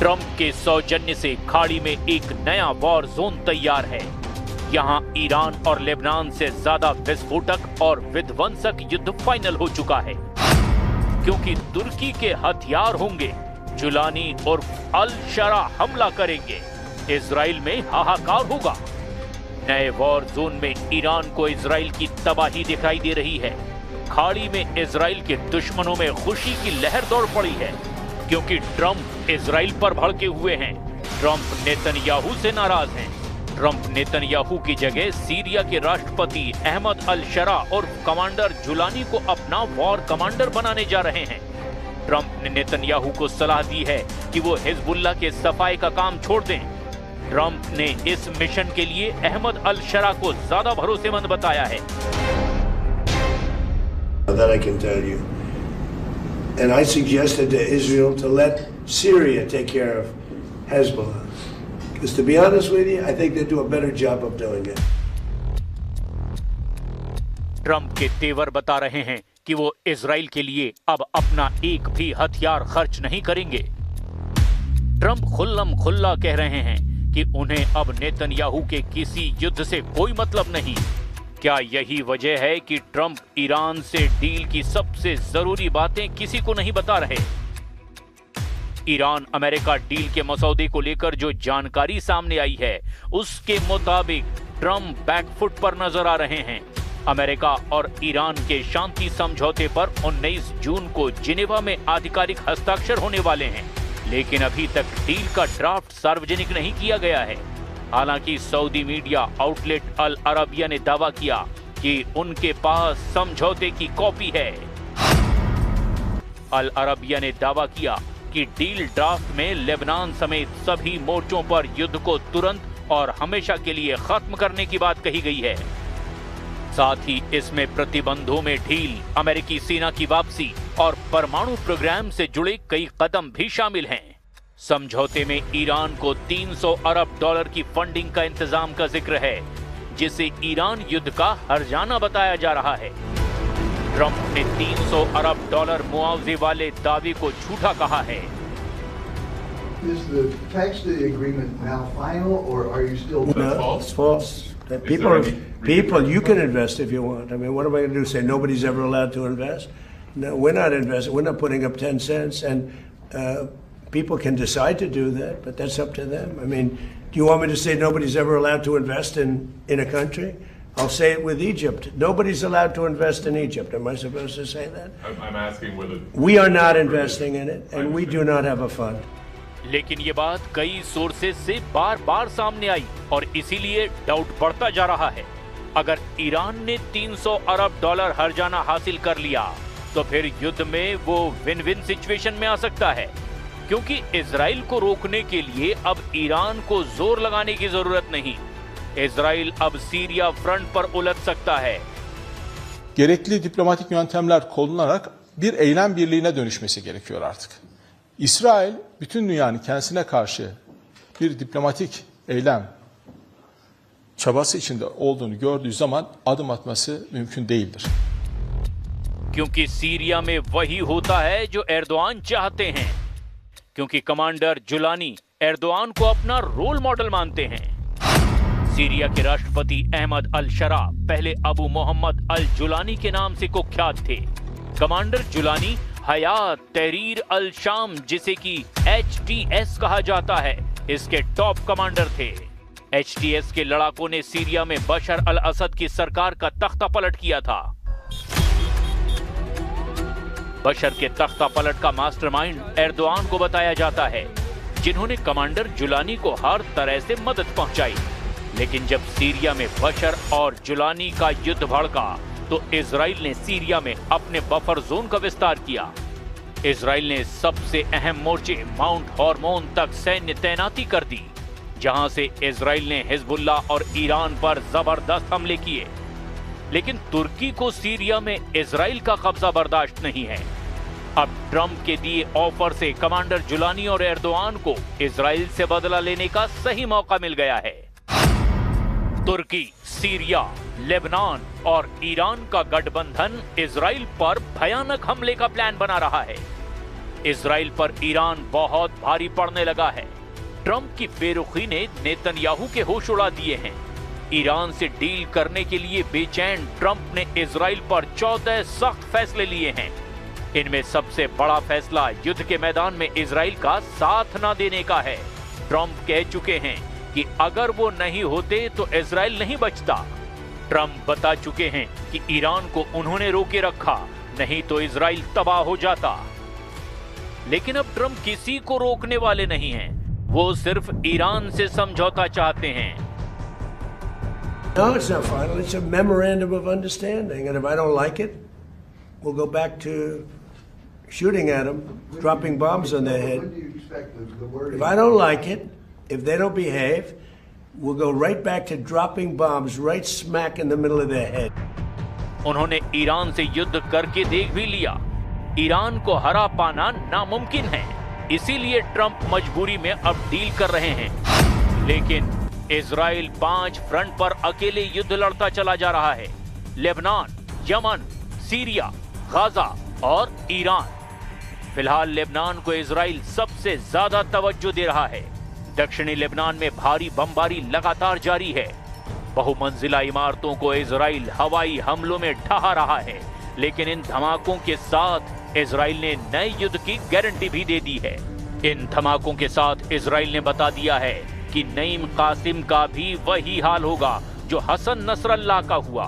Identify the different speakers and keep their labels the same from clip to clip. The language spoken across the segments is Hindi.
Speaker 1: ट्रंप के सौजन्य से खाड़ी में एक नया वॉर जोन तैयार है। यहां ईरान और लेबनान से ज्यादा विस्फोटक और विध्वंसक युद्ध फाइनल हो चुका है, क्योंकि तुर्की के हथियार होंगे। जुलानी और अल शरा हमला करेंगे। इजराइल में हाहाकार होगा। नए वॉर जोन में ईरान को इजराइल की तबाही दिखाई दे रही है। खाड़ी में इजराइल के दुश्मनों में खुशी की लहर दौड़ पड़ी है, क्योंकि ट्रंप इजराइल पर भड़के हुए हैं। ट्रंप नेतन्याहू से नाराज हैं। ट्रंप नेतन्याहू की जगह सीरिया के राष्ट्रपति अहमद अल शरा और कमांडर जुलानी को अपना वॉर कमांडर बनाने जा रहे हैं। ट्रंप ने नेतन्याहू को सलाह दी है कि वो हिजबुल्लाह के सफाई का काम छोड़ दें। ट्रंप ने इस मिशन के लिए अहमद अल शरा को ज्यादा भरोसेमंद बताया है।
Speaker 2: That I can tell you. And I suggested to Israel to let Syria take care of Hezbollah. Because to be honest with you, I think they do a better job of doing it.
Speaker 1: Trump के तेवर बता रहे हैं कि वो इजराइल के लिए अब अपना एक भी हथियार खर्च नहीं करेंगे। ट्रंप खुल्लम खुल्ला कह रहे हैं कि उन्हें अब नेतन्याहू के किसी युद्ध से कोई मतलब नहीं। क्या यही वजह है कि ट्रंप ईरान से डील की सबसे जरूरी बातें किसी को नहीं बता रहे? ईरान अमेरिका डील के मसौदे को लेकर जो जानकारी सामने आई है, उसके मुताबिक ट्रंप बैकफुट पर नजर आ रहे हैं। अमेरिका और ईरान के शांति समझौते पर 19 जून को जिनेवा में आधिकारिक हस्ताक्षर होने वाले हैं, लेकिन अभी तक डील का ड्राफ्ट सार्वजनिक नहीं किया गया है। हालांकि सऊदी मीडिया आउटलेट अल अरबिया ने दावा किया कि उनके पास समझौते की कॉपी है। अल अरबिया ने दावा किया कि डील ड्राफ्ट में लेबनान समेत सभी मोर्चों पर युद्ध को तुरंत और हमेशा के लिए खत्म करने की बात कही गई है। साथ ही इसमें प्रतिबंधों में ढील, अमेरिकी सेना की वापसी और परमाणु प्रोग्राम से जुड़े कई कदम भी शामिल हैं। समझौते में ईरान को 300 अरब डॉलर की फंडिंग का इंतजाम का जिक्र है, जिसे ईरान युद्ध का हर्जाना बताया जा रहा है। ट्रंप ने 300 अरब डॉलर मुआवजे वाले दावे को झूठा कहा है।
Speaker 3: Is the text of the agreement now final, or are you still?
Speaker 2: No, it's false. People, you can invest if you want. I mean, what am I going to do? Say nobody's ever allowed to invest? No, we're not investing. We're not putting up 10 cents, and people can decide to do that, but that's up to them. I mean, do you want me to say nobody's ever allowed to invest in a country? I'll say it with Egypt. Nobody's allowed to invest in Egypt. Am I supposed to say that?
Speaker 4: I'm asking whether
Speaker 2: we are not investing in it, and we do not have a fund.
Speaker 1: लेकिन ये बात कई सोर्सेज से बार-बार सामने आई और इसीलिए डाउट बढ़ता जा रहा है। अगर ईरान ने 300 अरब डॉलर हर्जाना हासिल कर लिया, तो फिर युद्ध में वो विन विन सिचुएशन में आ सकता है, क्योंकि इजराइल को रोकने के लिए अब ईरान को जोर लगाने की जरूरत नहीं। इजराइल अब सीरिया फ्रंट पर उलझ सकता है।
Speaker 5: Gerekli diplomatik yöntemler kullanarak bir eylem birliğine dönüşmesi gerekiyor artık. İsrail bütün dünyanın kendisine karşı bir diplomatik eylem çabası içinde olduğunu gördüğü zaman adım atması mümkün değildir.
Speaker 1: क्योंकि सीरिया में वही होता है जो एर्दोआन चाहते हैं, क्योंकि कमांडर जुलानी एर्दोआन को अपना रोल मॉडल मानते हैं। सीरिया के राष्ट्रपति अहमद अल शरा पहले अबू मोहम्मद अल जुलानी के नाम से कुख्यात थे। कमांडर जुलानी हयात तहरीर अल शाम, जिसे कि HTS कहा जाता है, इसके टॉप कमांडर थे। HTS के लड़ाकों ने सीरिया में बशर अल असद की सरकार का तख्ता पलट किया था। बशर के तख्ता पलट का मास्टरमाइंड एर्दोआन को बताया जाता है, जिन्होंने कमांडर जुलानी को हर तरह से मदद पहुंचाई। लेकिन जब सीरिया में बशर और जुलानी का युद्ध भड़का, तो इजराइल ने सीरिया में अपने बफर जोन का विस्तार किया। इजराइल ने सबसे अहम मोर्चे माउंट हॉर्मोन तक सैन्य तैनाती कर दी, जहां से इजराइल ने हिजबुल्लाह और ईरान पर जबरदस्त हमले किए। लेकिन तुर्की को सीरिया में इजराइल का कब्जा बर्दाश्त नहीं है। अब ट्रंप के दिए ऑफर से कमांडर जुलानी और एर्दोआन को इजराइल से बदला लेने का सही मौका मिल गया है। तुर्की, सीरिया, लेबनान और ईरान का गठबंधन इजराइल पर भयानक हमले का प्लान बना रहा है। इजराइल पर ईरान बहुत भारी पड़ने लगा है। ट्रंप की बेरुखी ने नेतन्याहू के होश उड़ा दिए हैं। ईरान से डील करने के लिए बेचैन ट्रंप ने इजराइल पर 14 सख्त फैसले लिए हैं। इनमें सबसे बड़ा फैसला युद्ध के मैदान में इजराइल का साथ न देने का है। ट्रंप कह चुके हैं कि अगर वो नहीं होते तो इजराइल नहीं बचता। ट्रंप बता चुके हैं कि ईरान को उन्होंने रोके रखा, नहीं तो इजराइल तबाह हो जाता। लेकिन अब ट्रंप किसी को रोकने वाले नहीं हैं। वो सिर्फ ईरान से समझौता चाहते हैं।
Speaker 2: No, it's not final. It's a memorandum of understanding. And if I don't like it, we'll go back to shooting at them, dropping bombs on their head.
Speaker 3: When do you expect the wording?
Speaker 2: If I don't like it, if they don't behave, we'll go right back to dropping bombs right smack in the middle of their head.
Speaker 1: उन्होंने ईरान से युद्ध करके देख भी लिया। ईरान को हरा पाना नामुमकिन है, इसीलिए ट्रंप मजबूरी में अब डील कर रहे हैं। लेकिन इजराइल 5 फ्रंट पर अकेले युद्ध लड़ता चला जा रहा है। लेबनान, यमन, सीरिया, गाजा और ईरान। फिलहाल लेबनान को इजराइल सबसे ज्यादा तवज्जो दे रहा है। दक्षिणी लेबनान में भारी बमबारी लगातार जारी है। बहुमंजिला इमारतों को इजराइल हवाई हमलों में ढहा रहा है। लेकिन इन धमाकों के साथ इजराइल ने नए युद्ध की गारंटी भी दे दी है। इन धमाकों के साथ इजराइल ने बता दिया है कि नईम कासिम का भी वही हाल होगा जो हसन नसरल्लाह का हुआ।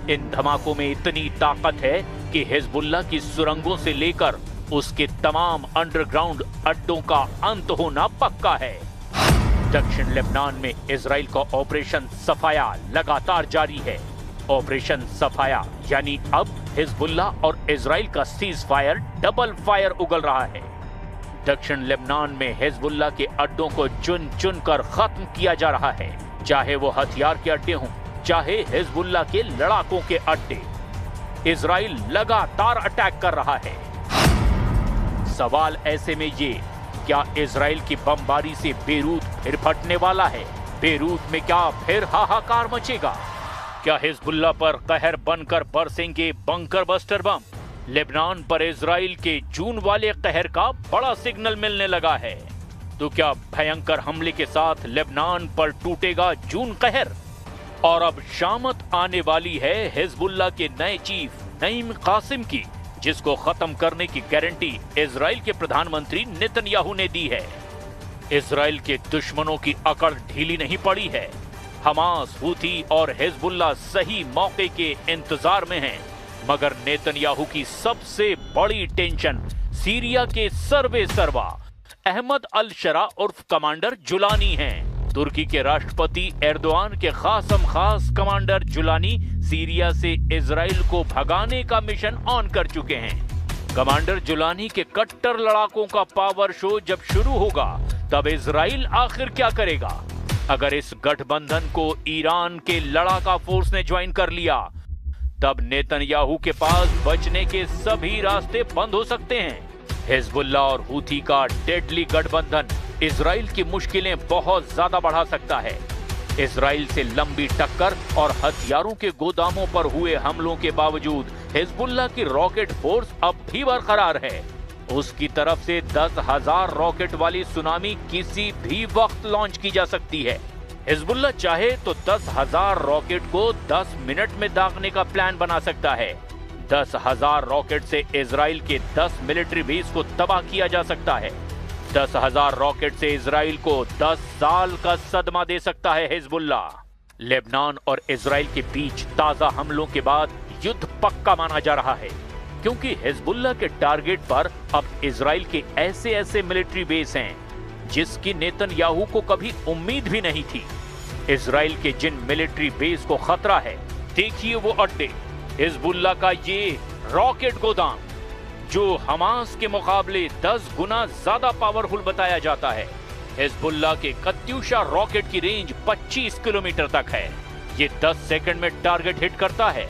Speaker 1: इन धमाकों में इतनी ताकत है कि हिजबुल्लाह की सुरंगों से लेकर उसके तमाम अंडरग्राउंड अड्डों का अंत होना पक्का है। दक्षिण लेबनान में इजराइल का ऑपरेशन सफाया लगातार जारी है। ऑपरेशन सफाया यानी अब हिजबुल्लाह और इजराइल का सीज फायर डबल फायर उगल रहा है। दक्षिण लेबनान में हिजबुल्लाह के अड्डों को चुन चुन कर खत्म किया जा रहा है, चाहे वो हथियार के अड्डे हों, चाहे हिजबुल्लाह के लड़ाकों के अड्डे। इजराइल लगातार अटैक कर रहा है। सवाल ऐसे में ये, क्या इजराइल की बमबारी से बेरूत फिर फटने वाला है? बेरूत में क्या फिर हाहाकार मचेगा? क्या हिजबुल्लाह पर कहर बनकर बरसेंगे बंकर बस्टर बम? लेबनान पर इजराइल के जून वाले कहर का बड़ा सिग्नल मिलने लगा है। तो क्या भयंकर हमले के साथ लेबनान पर टूटेगा जून कहर? और अब शामत आने वाली है हिजबुल्लाह के नए चीफ नईम कासिम की, जिसको खत्म करने की गारंटी इजराइल के प्रधानमंत्री नेतन्याहू ने दी है। इजराइल के दुश्मनों की अकड़ ढीली नहीं पड़ी है। हमास, हूथी और हिजबुल्लाह सही मौके के इंतजार में हैं। मगर नेतन्याहू की सबसे बड़ी टेंशन सीरिया के सर्वे सर्वा अहमद अल शरा उर्फ कमांडर जुलानी हैं। तुर्की के राष्ट्रपति एर्दोआन के खासम खास कमांडर जुलानी सीरिया से इजराइल को भगाने का मिशन ऑन कर चुके हैं। कमांडर जुलानी के कट्टर लड़ाकों का पावर शो जब शुरू होगा तब इजराइल आखिर क्या करेगा? अगर इस गठबंधन को ईरान के लड़ाका फोर्स ने ज्वाइन कर लिया तब नेतन्याहू के पास बचने के सभी रास्ते बंद हो सकते हैं। हिजबुल्लाह और हूथी का डेडली गठबंधन इजराइल की मुश्किलें बहुत ज्यादा बढ़ा सकता है। इजराइल से लंबी टक्कर और हथियारों के गोदामों पर हुए हमलों के बावजूद हिजबुल्लाह की रॉकेट फोर्स अब भी बरकरार है। उसकी तरफ से 10,000 रॉकेट वाली सुनामी किसी भी वक्त लॉन्च की जा सकती है। हिजबुल्लाह चाहे तो 10,000 रॉकेट को 10 मिनट में दागने का प्लान बना सकता है। 10,000 रॉकेट से इजराइल के 10 मिलिट्री बेस को तबाह किया जा सकता है। 10,000 रॉकेट से इजराइल को 10 साल का सदमा दे सकता है हिजबुल्लाह। लेबनान और इजराइल के बीच ताजा हमलों के बाद युद्ध पक्का माना जा रहा है, क्योंकि हिजबुल्लाह के टारगेट पर अब इजराइल के ऐसे मिलिट्री बेस हैं जिसकी नेतन्याहू को कभी उम्मीद भी नहीं थी। इजराइल के जिन मिलिट्री बेस को खतरा है, देखिए वो अड्डे, हिजबुल्लाह का ये रॉकेट गोदाम जो हमास के मुकाबले 10 गुना ज्यादा पावरफुल बताया जाता है। हिजबुल्लाह के कत्यूशा रॉकेट की रेंज 25 किलोमीटर तक है। ये 10 सेकंड में टारगेट हिट करता है।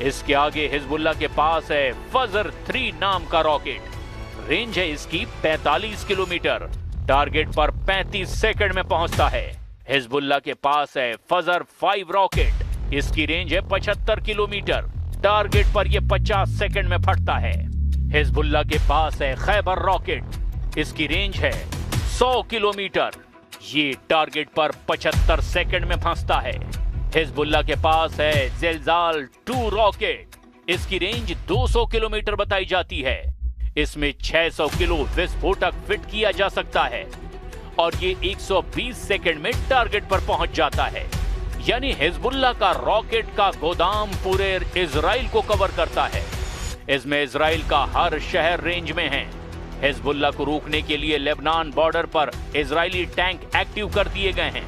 Speaker 1: इसके आगे हिजबुल्लाह के पास है फजर 3 नाम का रॉकेट। रेंज है इसकी 45 किलोमीटर, टारगेट पर 35 सेकंड में पहुंचता है। हिजबुल्लाह के पास है फजर 5 रॉकेट, इसकी रेंज है 75 किलोमीटर, टारगेट पर यह 50 सेकंड में फटता है। हिजबुल्लाह के पास है खैबर रॉकेट। इसकी रेंज है 100 किलोमीटर। ये टारगेट पर 75 सेकंड में फंसता है। हिजबुल्लाह के पास है ज़िलज़ाल 2 रॉकेट। इसकी रेंज 200 किलोमीटर बताई जाती है। इसमें 600 किलो विस्फोटक फिट किया जा सकता है और ये 120 सेकंड में टारगेट पर पहुंच जाता है। यानी हिजबुल्लाह का रॉकेट का गोदाम पूरे इजराइल को कवर करता है। इसमें इजराइल का हर शहर रेंज में है। हिजबुल्लाह को रोकने के लिए लेबनान बॉर्डर पर इजरायली टैंक एक्टिव कर दिए गए हैं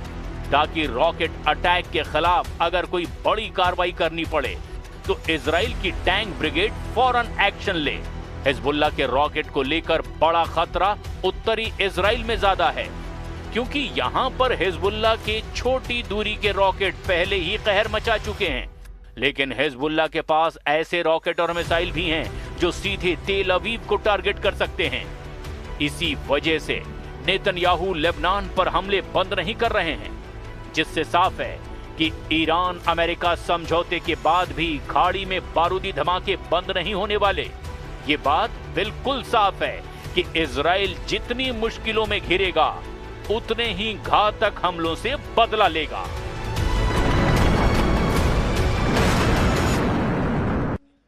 Speaker 1: ताकि रॉकेट अटैक के खिलाफ अगर कोई बड़ी कार्रवाई करनी पड़े तो इजराइल की टैंक ब्रिगेड फौरन एक्शन ले। हिजबुल्लाह के रॉकेट को लेकर बड़ा खतरा उत्तरी इजराइल में ज्यादा है क्योंकि यहां पर हिजबुल्लाह के छोटी दूरी के रॉकेट पहले ही कहर मचा चुके हैं। लेकिन हिजबुल्लाह के पास ऐसे रॉकेट और मिसाइल भी हैं जो सीधे तेल अवीव को टारगेट कर सकते हैं। इसी वजह से नेतन्याहू लेबनान पर हमले बंद नहीं कर रहे हैं, जिससे साफ है कि ईरान अमेरिका समझौते के बाद भी खाड़ी में बारूदी धमाके बंद नहीं होने वाले। ये बात बिल्कुल साफ है कि इजराइल जितनी मुश्किलों में घिरेगा उतने ही घातक हमलों से बदला लेगा।